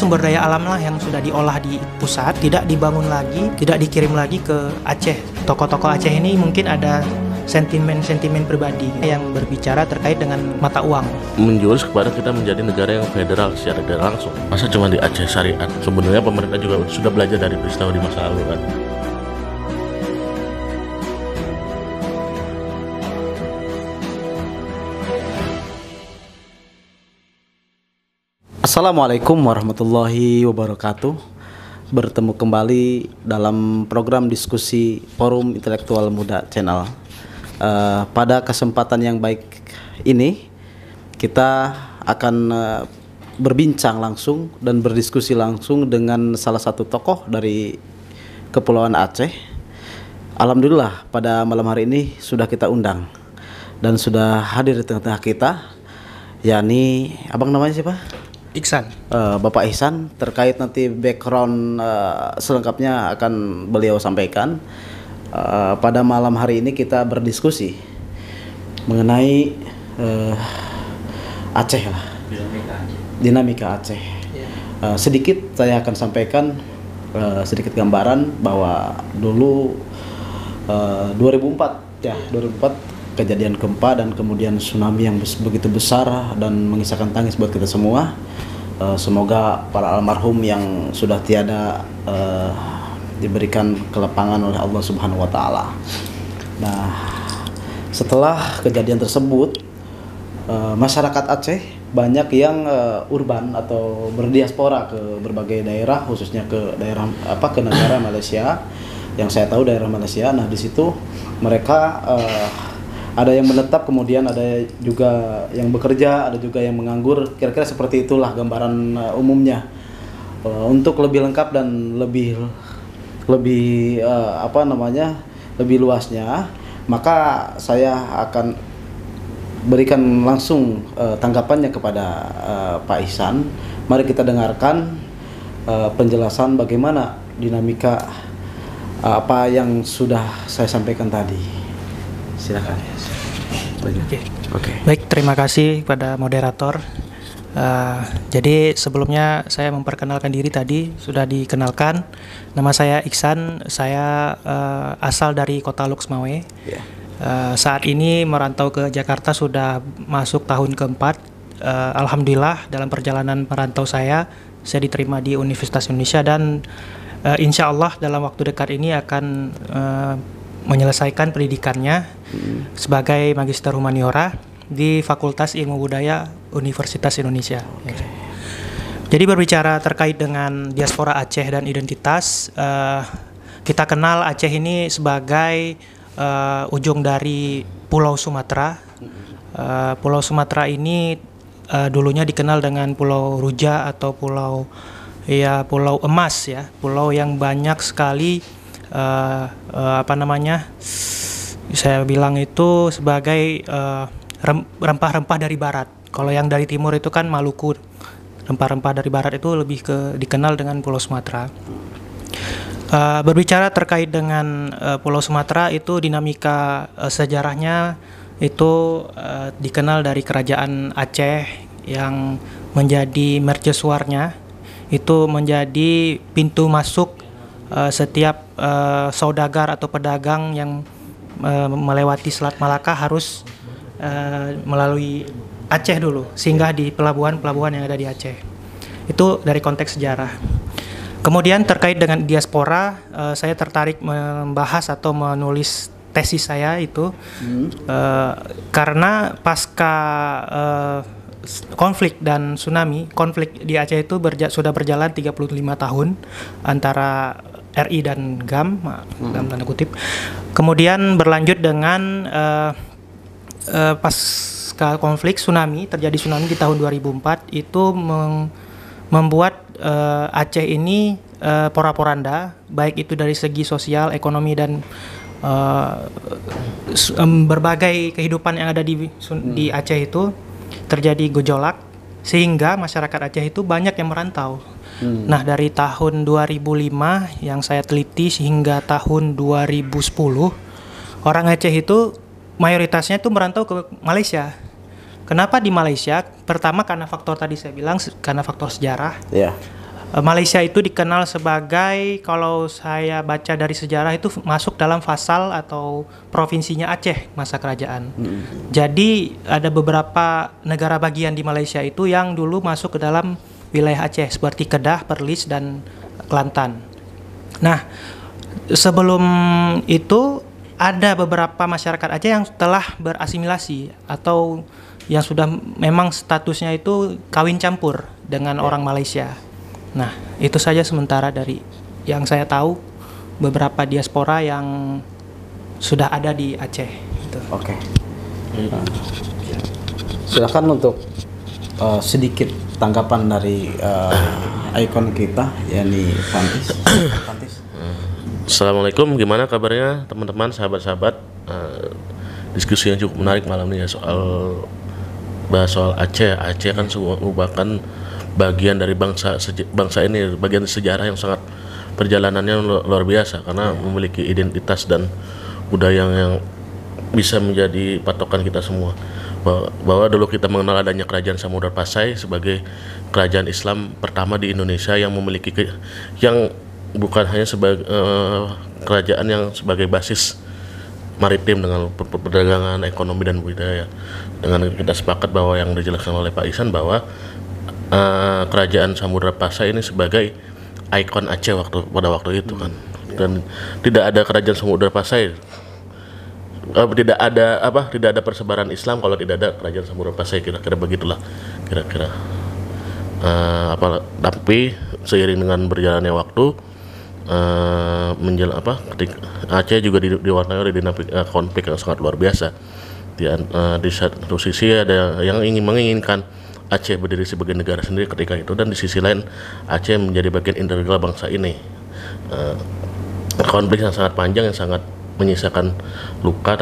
Sumber daya alam lah yang sudah diolah di pusat, tidak dibangun lagi, tidak dikirim lagi ke Aceh. Tokoh-tokoh Aceh ini mungkin ada sentimen-sentimen pribadi yang berbicara terkait dengan mata uang. Menjurus kepada kita menjadi negara yang federal secara tidak langsung. Masa cuma di Aceh syariat? Sebenarnya pemerintah juga sudah belajar dari peristiwa di masa lalu kan. Assalamualaikum warahmatullahi wabarakatuh. Bertemu kembali dalam program diskusi Forum Intelektual Muda Channel. Pada kesempatan yang baik ini kita akan berbincang langsung dan berdiskusi langsung dengan salah satu tokoh dari Kepulauan Aceh. Alhamdulillah pada malam hari ini sudah kita undang dan sudah hadir di tengah-tengah kita, yakni abang namanya siapa? Iksan. Bapak Ihsan. Terkait nanti background selengkapnya akan beliau sampaikan. Pada malam hari ini kita berdiskusi mengenai Aceh lah, dinamika Aceh. Sedikit saya akan sampaikan sedikit gambaran bahwa dulu 2004 ya, 2004 kejadian gempa dan kemudian tsunami yang begitu besar dan mengisahkan tangis buat kita semua. Semoga para almarhum yang sudah tiada diberikan kelapangan oleh Allah Subhanahu wa taala. Nah, setelah kejadian tersebut, masyarakat Aceh banyak yang urban atau berdiaspora ke berbagai daerah, khususnya ke daerah ke negara Malaysia. Yang saya tahu daerah Malaysia. Nah, di situ mereka ada yang menetap, kemudian ada juga yang bekerja, ada juga yang menganggur. Kira-kira seperti itulah gambaran umumnya. Untuk lebih lengkap dan lebih lebih luasnya, maka saya akan berikan langsung tanggapannya kepada Pak Ihsan. Mari kita dengarkan penjelasan bagaimana dinamika apa yang sudah saya sampaikan tadi. Silakan. Oke. Baik, terima kasih kepada moderator. Jadi sebelumnya saya memperkenalkan diri, tadi sudah dikenalkan. Nama saya Iksan. Saya asal dari Kota Luxmawe. Saat ini merantau ke Jakarta sudah masuk tahun keempat. Alhamdulillah dalam perjalanan merantau saya diterima di Universitas Indonesia dan insya Allah dalam waktu dekat ini akan menyelesaikan pendidikannya sebagai Magister Humaniora di Fakultas Ilmu Budaya Universitas Indonesia. Jadi berbicara terkait dengan diaspora Aceh dan identitas, kita kenal Aceh ini sebagai ujung dari Pulau Sumatera. Pulau Sumatera ini dulunya dikenal dengan Pulau Ruja atau Pulau Emas ya, pulau yang banyak sekali saya bilang itu sebagai rempah-rempah dari barat. Kalau yang dari timur itu kan Maluku, rempah-rempah dari barat itu lebih dikenal dengan Pulau Sumatera. Berbicara terkait dengan Pulau Sumatera, itu dinamika sejarahnya itu dikenal dari kerajaan Aceh yang menjadi mercusuarnya, itu menjadi pintu masuk setiap saudagar atau pedagang yang melewati Selat Malaka harus melalui Aceh dulu, singgah di pelabuhan-pelabuhan yang ada di Aceh. Itu dari konteks sejarah. Kemudian terkait dengan diaspora, saya tertarik membahas atau menulis tesis saya itu karena pasca konflik dan tsunami, konflik di Aceh itu sudah berjalan 35 tahun antara RI dan GAM, dalam tanda kutip. Kemudian berlanjut dengan pasca konflik tsunami, terjadi tsunami di tahun 2004, itu membuat Aceh ini pora-poranda, baik itu dari segi sosial, ekonomi, dan berbagai kehidupan yang ada di Aceh itu terjadi gejolak, sehingga masyarakat Aceh itu banyak yang merantau. Nah, dari tahun 2005 yang saya teliti hingga tahun 2010, orang Aceh itu mayoritasnya itu merantau ke Malaysia. Kenapa di Malaysia? Pertama karena faktor tadi saya bilang, karena faktor sejarah. Malaysia itu dikenal sebagai, kalau saya baca dari sejarah itu masuk dalam fasal atau provinsinya Aceh masa kerajaan. Jadi ada beberapa negara bagian di Malaysia itu yang dulu masuk ke dalam wilayah Aceh seperti Kedah, Perlis dan Kelantan. Nah, sebelum itu ada beberapa masyarakat Aceh yang telah berasimilasi atau yang sudah memang statusnya itu kawin campur dengan orang Malaysia. Nah, itu saja sementara dari yang saya tahu, beberapa diaspora yang sudah ada di Aceh. Gitu. Oke. Silakan untuk sedikit tanggapan dari ikon kita, yakni Fantis. Assalamualaikum, gimana kabarnya teman-teman, sahabat-sahabat? Diskusi yang cukup menarik malam ini ya, bahas soal Aceh. Aceh kan merupakan bagian dari bangsa ini, bagian sejarah yang sangat perjalanannya luar biasa karena memiliki identitas dan budaya yang bisa menjadi patokan kita semua. Bahwa dulu kita mengenal adanya kerajaan Samudra Pasai sebagai kerajaan Islam pertama di Indonesia yang memiliki yang bukan hanya sebagai kerajaan yang sebagai basis maritim dengan perdagangan, ekonomi dan budaya. Dengan kita sepakat bahwa yang dijelaskan oleh Pak Ihsan bahwa kerajaan Samudra Pasai ini sebagai ikon Aceh pada waktu itu kan. Dan tidak ada kerajaan Samudra Pasai, tidak ada persebaran Islam kalau tidak ada kerajaan Samudra Pasai, kira-kira begitulah kira-kira. Tapi seiring dengan berjalannya waktu, ketika Aceh juga diwarnai oleh dinamika konflik yang sangat luar biasa. Di satu sisi ada yang menginginkan Aceh berdiri sebagai negara sendiri ketika itu, dan di sisi lain Aceh menjadi bagian integral bangsa ini. Konflik yang sangat panjang, yang sangat menyisakan luka,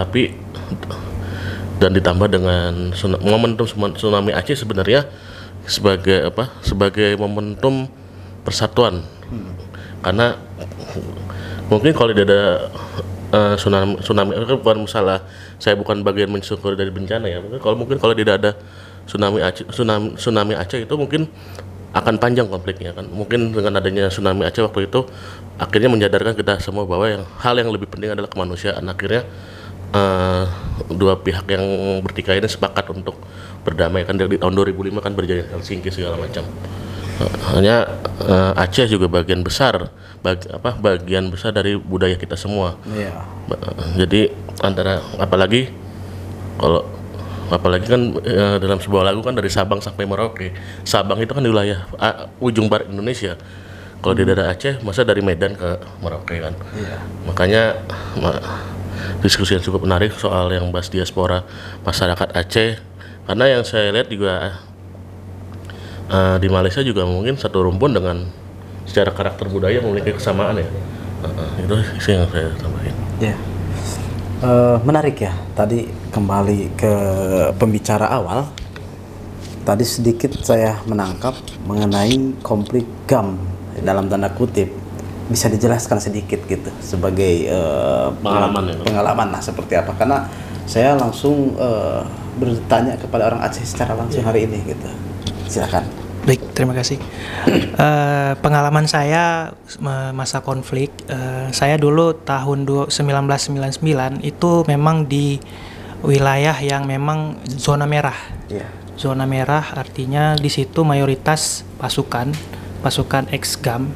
dan ditambah dengan momentum tsunami Aceh sebenarnya sebagai momentum persatuan. Karena mungkin kalau tidak ada tsunami itu bukan masalah, saya bukan bagian mensyukuri dari bencana ya. Mungkin kalau tidak ada tsunami Aceh itu mungkin akan panjang konfliknya kan. Mungkin dengan adanya tsunami Aceh waktu itu akhirnya menyadarkan kita semua bahwa hal yang lebih penting adalah kemanusiaan. Akhirnya dua pihak yang bertikai ini sepakat untuk berdamai kan. Di tahun 2005 kan berjanji Helsinki segala macam. Hanya Aceh juga bagian besar dari budaya kita semua. Jadi apalagi kan dalam sebuah lagu kan dari Sabang sampai Merauke. Sabang itu kan di wilayah ujung barat Indonesia. Kalau di daerah Aceh, masa dari Medan ke Merauke kan. Makanya diskusi yang cukup menarik soal yang bahas diaspora masyarakat Aceh. Karena yang saya lihat juga di Malaysia juga mungkin satu rumpun dengan secara karakter budaya memiliki kesamaan ya. Itu sih yang saya tambahin. Menarik ya. Tadi kembali ke pembicara awal. Tadi sedikit saya menangkap mengenai konflik GAM dalam tanda kutip. Bisa dijelaskan sedikit gitu sebagai pengalaman lah seperti apa? Karena saya langsung bertanya kepada orang Aceh secara langsung hari ini gitu. Silakan. Baik, terima kasih. Pengalaman saya masa konflik, saya dulu tahun 1999 itu memang di wilayah yang memang zona merah. Zona merah artinya di situ mayoritas pasukan ex-GAM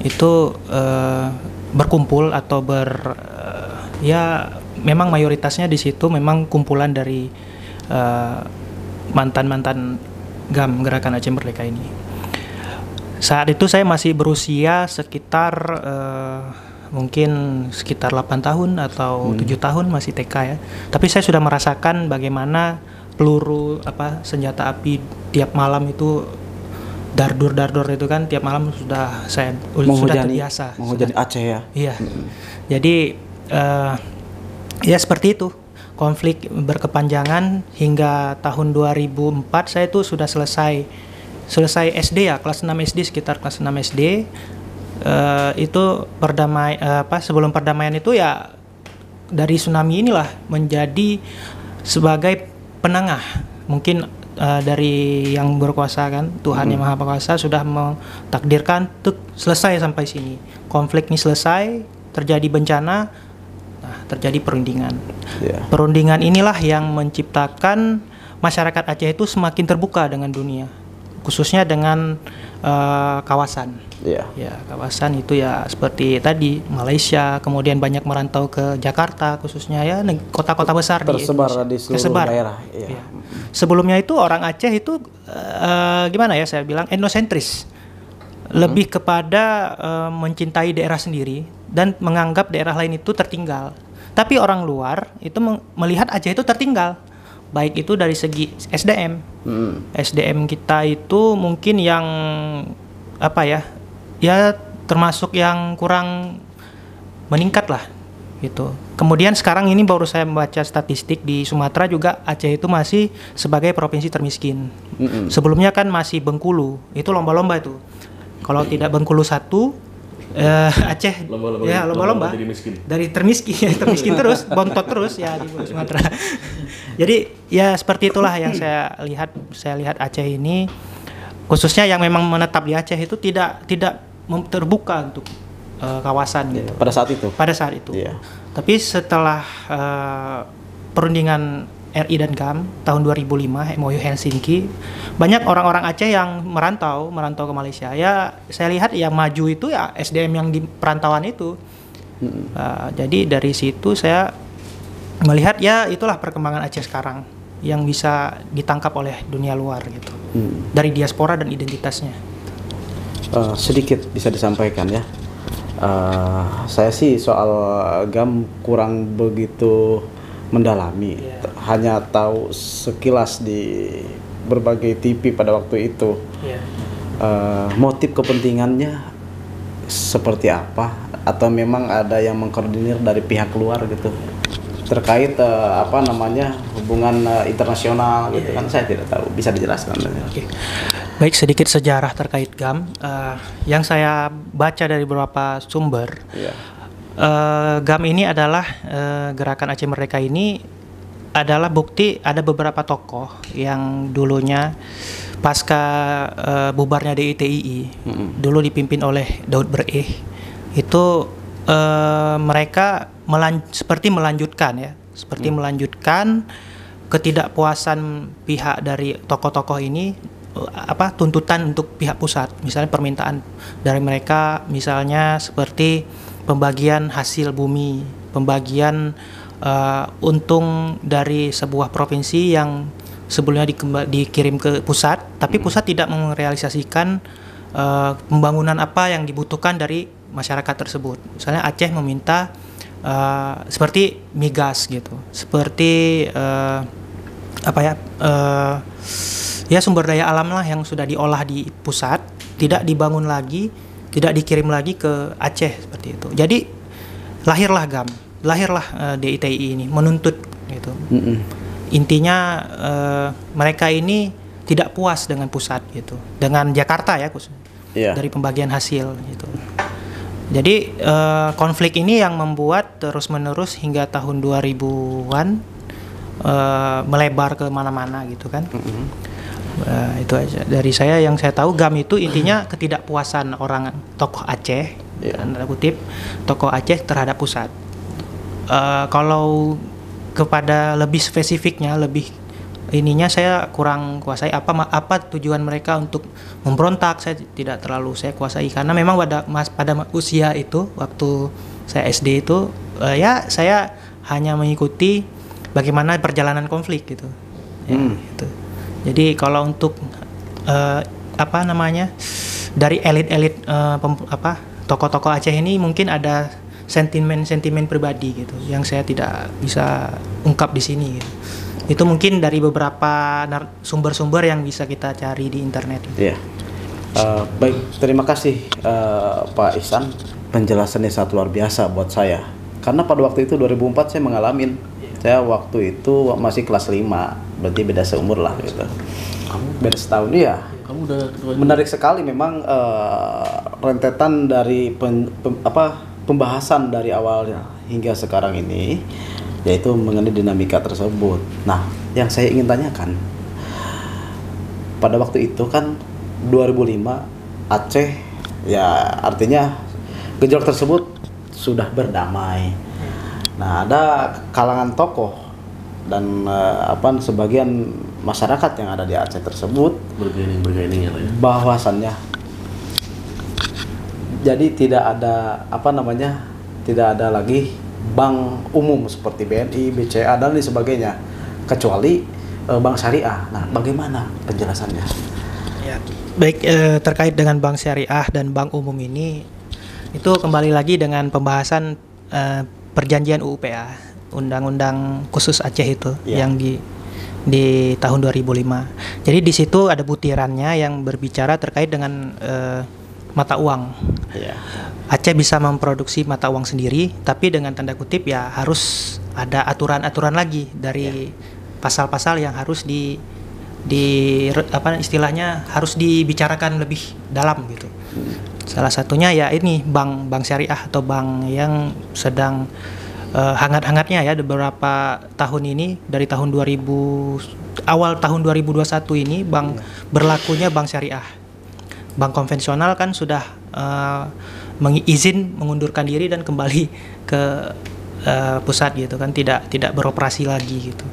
itu berkumpul atau memang mayoritasnya di situ memang kumpulan dari mantan-mantan GAM, Gerakan Aceh Merdeka ini. Saat itu saya masih berusia sekitar mungkin sekitar 8 tahun atau 7 tahun, masih TK ya. Tapi saya sudah merasakan bagaimana peluru senjata api tiap malam itu dardur itu kan tiap malam sudah terbiasa. Menghujani Aceh ya. Iya. Jadi ya seperti itu. Konflik berkepanjangan hingga tahun 2004 saya itu sudah selesai SD ya, kelas 6 SD, sekitar kelas 6 SD. Itu sebelum perdamaian itu ya dari tsunami inilah menjadi sebagai penengah. Mungkin dari yang berkuasa kan, Tuhan yang Maha Kuasa sudah mentakdirkan untuk selesai sampai sini. Konflik ini selesai, terjadi bencana, nah, terjadi perundingan. Perundingan inilah yang menciptakan masyarakat Aceh itu semakin terbuka dengan dunia, khususnya dengan kawasan. Ya, kawasan itu ya seperti tadi Malaysia, kemudian banyak merantau ke Jakarta khususnya ya, kota-kota besar tersebar di seluruh daerah. Ya. Sebelumnya itu orang Aceh itu gimana ya saya bilang etnosentris, lebih kepada mencintai daerah sendiri dan menganggap daerah lain itu tertinggal. Tapi orang luar itu melihat Aceh itu tertinggal, baik itu dari segi SDM. SDM kita itu mungkin yang apa ya termasuk yang kurang meningkat lah gitu. Kemudian sekarang ini baru saya membaca statistik di Sumatera juga Aceh itu masih sebagai provinsi termiskin. Sebelumnya kan masih Bengkulu, itu lomba-lomba itu. Kalau tidak Bengkulu 1, Aceh lomba-lomba dari termiskin terus bontot terus ya di Sumatera. Jadi ya seperti itulah yang saya lihat Aceh ini, khususnya yang memang menetap di Aceh itu tidak terbuka untuk kawasan gitu. Pada saat itu. Tapi setelah perundingan RI dan GAM tahun 2005 MOU Helsinki, banyak orang-orang Aceh yang merantau ke Malaysia. Ya saya lihat yang maju itu ya SDM yang di perantauan itu. Jadi dari situ saya melihat ya itulah perkembangan Aceh sekarang yang bisa ditangkap oleh dunia luar gitu. Dari diaspora dan identitasnya. Sedikit bisa disampaikan ya. Saya sih soal GAM kurang begitu mendalami, hanya tahu sekilas di berbagai TV pada waktu itu. Motif kepentingannya seperti apa, atau memang ada yang mengkoordinir dari pihak luar gitu terkait hubungan internasional gitu kan, saya tidak tahu, bisa dijelaskan. Baik, sedikit sejarah terkait GAM yang saya baca dari beberapa sumber. GAM ini adalah Gerakan Aceh Merdeka ini adalah bukti ada beberapa tokoh yang dulunya pasca bubarnya DITII dulu dipimpin oleh Daud Bereh, itu mereka melanjutkan ketidakpuasan pihak dari tokoh-tokoh ini, tuntutan untuk pihak pusat, misalnya permintaan dari mereka misalnya seperti pembagian hasil bumi, pembagian untung dari sebuah provinsi yang sebelumnya dikirim ke pusat, tapi pusat tidak merealisasikan pembangunan apa yang dibutuhkan dari masyarakat tersebut. Misalnya Aceh meminta seperti migas gitu, seperti ya sumber daya alam lah yang sudah diolah di pusat, tidak dibangun lagi, tidak dikirim lagi ke Aceh seperti itu. Jadi lahirlah GAM, lahirlah DITII ini menuntut gitu. Intinya mereka ini tidak puas dengan pusat gitu, dengan Jakarta ya khususnya, dari pembagian hasil gitu. Jadi konflik ini yang membuat terus-menerus hingga tahun 2000-an melebar ke mana-mana gitu kan. Itu aja dari saya, yang saya tahu GAM itu intinya ketidakpuasan orang tokoh Aceh, tanda kutip tokoh Aceh terhadap pusat. Kalau kepada lebih spesifiknya, lebih ininya saya kurang kuasai apa tujuan mereka untuk memberontak, saya tidak terlalu saya kuasai, karena memang pada usia itu waktu saya SD itu ya saya hanya mengikuti bagaimana perjalanan konflik gitu. Gitu. Jadi kalau untuk dari elit-elit tokoh-tokoh Aceh ini mungkin ada sentimen pribadi gitu yang saya tidak bisa ungkap di sini gitu. Itu mungkin dari beberapa sumber-sumber yang bisa kita cari di internet. Baik, terima kasih Pak Ihsan, penjelasannya sangat luar biasa buat saya. Karena pada waktu itu 2004 saya mengalami. Saya waktu itu masih kelas 5, berarti beda seumur lah gitu. Beda setahun ya. Kamu udah menarik sekali memang rentetan dari pembahasan dari awalnya hingga sekarang ini, yaitu mengenai dinamika tersebut. Nah, yang saya ingin tanyakan, pada waktu itu kan 2005 Aceh, ya artinya gejolak tersebut sudah berdamai. Nah, ada kalangan tokoh dan sebagian masyarakat yang ada di Aceh tersebut bergaining ya, bahwasannya jadi tidak ada tidak ada lagi bank umum seperti BNI, BCA dan lain sebagainya, kecuali bank syariah. Nah, bagaimana penjelasannya? Ya, baik, terkait dengan bank syariah dan bank umum ini, itu kembali lagi dengan pembahasan perjanjian UUPA, Undang-Undang Khusus Aceh itu, yang di tahun 2005. Jadi di situ ada butirannya yang berbicara terkait dengan mata uang. Aceh bisa memproduksi mata uang sendiri, tapi dengan tanda kutip ya harus ada aturan-aturan lagi dari pasal-pasal yang harus istilahnya harus dibicarakan lebih dalam gitu. Salah satunya ya ini bank syariah atau bank yang sedang hangat-hangatnya ya beberapa tahun ini, dari tahun 2000 awal tahun 2021 ini berlakunya bank syariah. Bank konvensional kan sudah izin mengundurkan diri dan kembali ke pusat gitu kan, tidak beroperasi lagi gitu.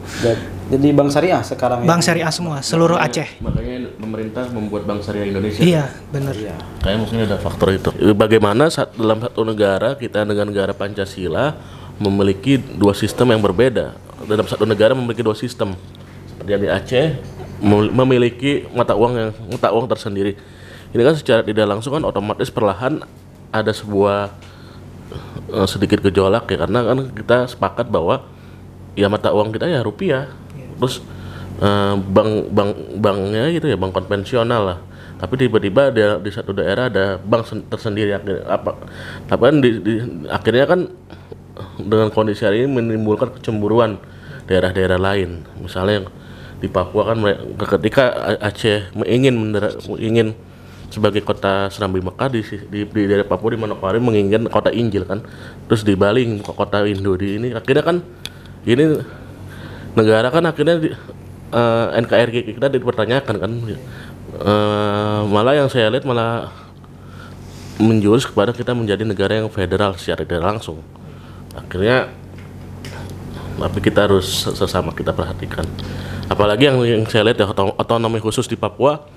Jadi bank syariah sekarang bank syariah semua seluruh Aceh. Makanya pemerintah membuat Bank Syariah Indonesia. Iya, benar. Kayak mungkin ada faktor itu. Bagaimana dalam satu negara, kita dengan negara Pancasila memiliki dua sistem yang berbeda. Dalam satu negara memiliki dua sistem. Seperti yang di Aceh memiliki mata uang tersendiri. Ini kan secara tidak langsung kan otomatis perlahan ada sebuah sedikit gejolak ya, karena kan kita sepakat bahwa ya mata uang kita ya rupiah. Terus banknya gitu ya, bank konvensional lah. Tapi tiba-tiba di satu daerah ada bank tersendiri. Tapi kan akhirnya kan dengan kondisi hari ini menimbulkan kecemburuan daerah-daerah lain. Misalnya di Papua kan ketika Aceh ingin sebagai kota Serambi Mekah, di daerah Papua di Manokwari menginginkan kota Injil kan, terus di Bali ke kota Indo, di ini akhirnya kan ini negara kan akhirnya NKRI kita dipertanyakan kan, malah yang saya lihat malah menjurus kepada kita menjadi negara yang federal secara tidak langsung. Akhirnya tapi kita harus sesama kita perhatikan, apalagi yang saya lihat ya, otonomi khusus di Papua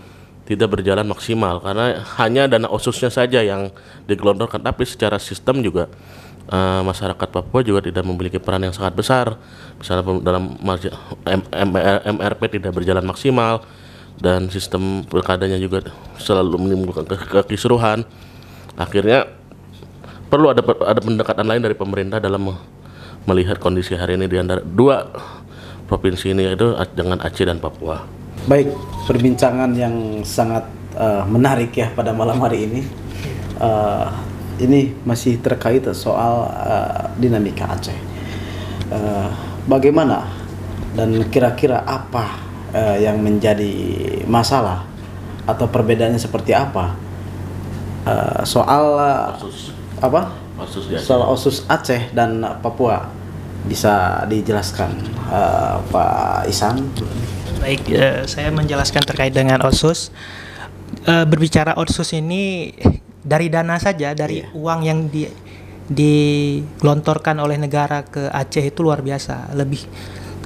tidak berjalan maksimal karena hanya dana otsusnya saja yang digelontorkan, tapi secara sistem juga masyarakat Papua juga tidak memiliki peran yang sangat besar. Misalnya dalam MRP tidak berjalan maksimal dan sistem pilkadanya juga selalu menimbulkan kekisruhan. Akhirnya perlu ada pendekatan lain dari pemerintah dalam melihat kondisi hari ini di antara dua provinsi ini, yaitu dengan Aceh dan Papua. Baik, perbincangan yang sangat menarik ya pada malam hari ini. Ini masih terkait soal dinamika Aceh. Bagaimana dan kira-kira apa yang menjadi masalah atau perbedaannya seperti apa soal soal OSUS Aceh dan Papua, bisa dijelaskan Pak Ihsan? Baik, saya menjelaskan terkait dengan OSUS. Berbicara OSUS ini dari dana saja, dari uang yang digelontorkan oleh negara ke Aceh itu luar biasa. Lebih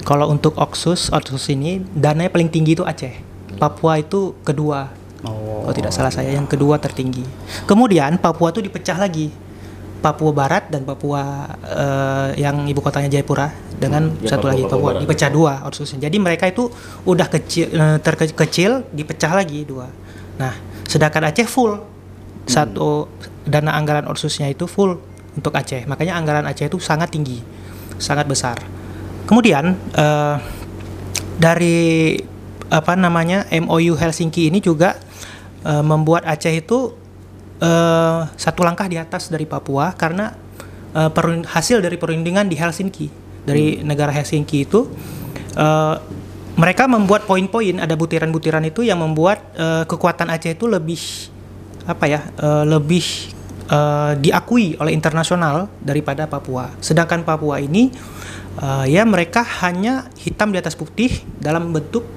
kalau untuk OSUS ini dananya paling tinggi itu Aceh. Papua itu kedua. Kalau tidak salah saya yang kedua tertinggi. Kemudian Papua itu dipecah lagi. Papua Barat dan Papua yang ibu kotanya Jayapura dengan satu lagi Papua Barat. Dipecah dua OSUSnya. Jadi mereka itu udah terkecil dipecah lagi dua. Nah, sedangkan Aceh full. Satu dana anggaran OSUSnya itu full untuk Aceh. Makanya anggaran Aceh itu sangat tinggi, sangat besar. Kemudian dari MOU Helsinki ini juga membuat Aceh itu satu langkah di atas dari Papua, karena hasil dari perundingan di Helsinki dari negara Helsinki itu mereka membuat poin-poin, ada butiran-butiran itu yang membuat kekuatan Aceh itu lebih diakui oleh internasional daripada Papua. Sedangkan Papua ini ya mereka hanya hitam di atas putih dalam bentuk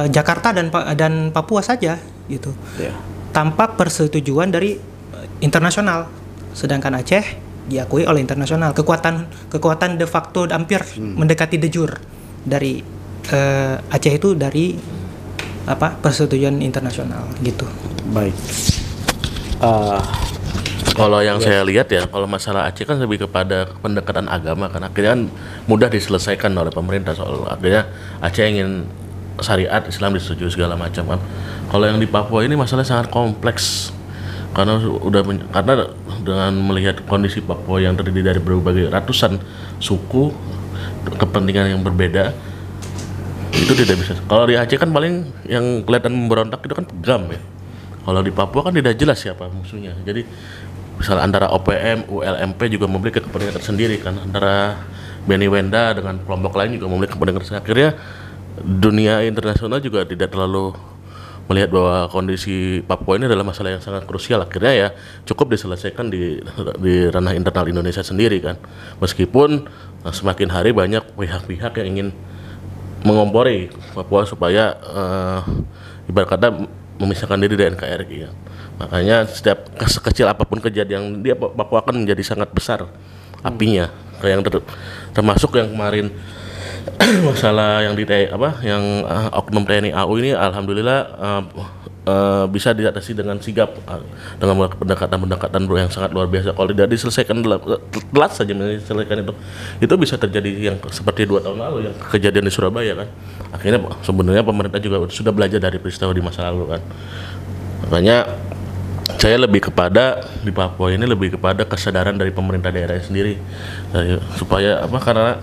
Jakarta dan Papua saja gitu, tanpa persetujuan dari internasional. Sedangkan Aceh diakui oleh internasional. Kekuatan de facto hampir mendekati de jure dari Aceh itu dari persetujuan internasional gitu. Baik. Kalau yang saya lihat ya, kalau masalah Aceh kan lebih kepada pendekatan agama, kan akhirnya kan mudah diselesaikan oleh pemerintah. Soal akhirnya Aceh ingin syariat Islam disetujui segala macam kan. Kalau yang di Papua ini masalahnya sangat kompleks, karena karena dengan melihat kondisi Papua yang terdiri dari berbagai ratusan suku, kepentingan yang berbeda, itu tidak bisa. Kalau di Aceh kan paling yang kelihatan memberontak itu kan PGAM ya. Kalau di Papua kan tidak jelas siapa musuhnya. Jadi misal antara OPM, ULMP juga memiliki kepentingan tersendiri kan, antara Beni Wenda dengan kelompok lain juga memiliki kepentingan tersendiri. Akhirnya dunia internasional juga tidak terlalu melihat bahwa kondisi Papua ini adalah masalah yang sangat krusial. Akhirnya ya cukup diselesaikan di ranah internal Indonesia sendiri kan. Meskipun semakin hari banyak pihak-pihak yang ingin mengompori Papua supaya ibarat kata memisahkan diri dari NKRI ya. Makanya setiap sekecil apapun kejadian dia Papua akan menjadi sangat besar apinya. Kayak yang termasuk yang kemarin masalah yang oknum TNI AU ini, alhamdulillah bisa diatasi dengan sigap, dengan pendekatan yang sangat luar biasa. Kalau tidak diselesaikan telat saja menyelesaikan itu bisa terjadi yang seperti 2 tahun lalu yang kejadian di Surabaya kan. Akhirnya sebenarnya pemerintah juga sudah belajar dari peristiwa di masa lalu kan. Makanya saya lebih kepada di Papua ini lebih kepada kesadaran dari pemerintah daerah sendiri, supaya karena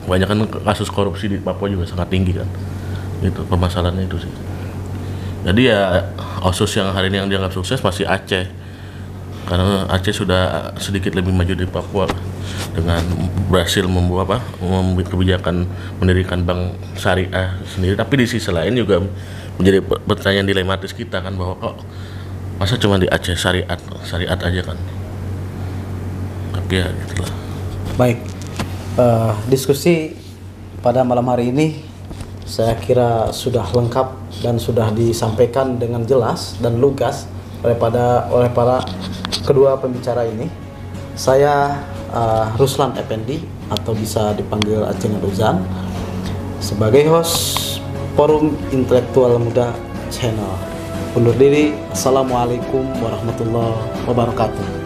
kebanyakan kasus korupsi di Papua juga sangat tinggi kan. Itu permasalahannya itu sih. Jadi ya OSUS yang hari ini yang dianggap sukses masih Aceh, karena Aceh sudah sedikit lebih maju dari Papua dengan berhasil membuat kebijakan mendirikan bank syariah sendiri. Tapi di sisi lain juga menjadi pertanyaan dilematis kita kan, bahwa kok masa cuma di Aceh syariat aja kan. Tapi ya gitulah. Baik, diskusi pada malam hari ini saya kira sudah lengkap dan sudah disampaikan dengan jelas dan lugas oleh para kedua pembicara ini. Saya Ruslan Effendi atau bisa dipanggil Aceh Ruzan sebagai host Forum Intelektual Muda Channel. Undur diri. Assalamualaikum warahmatullahi wabarakatuh.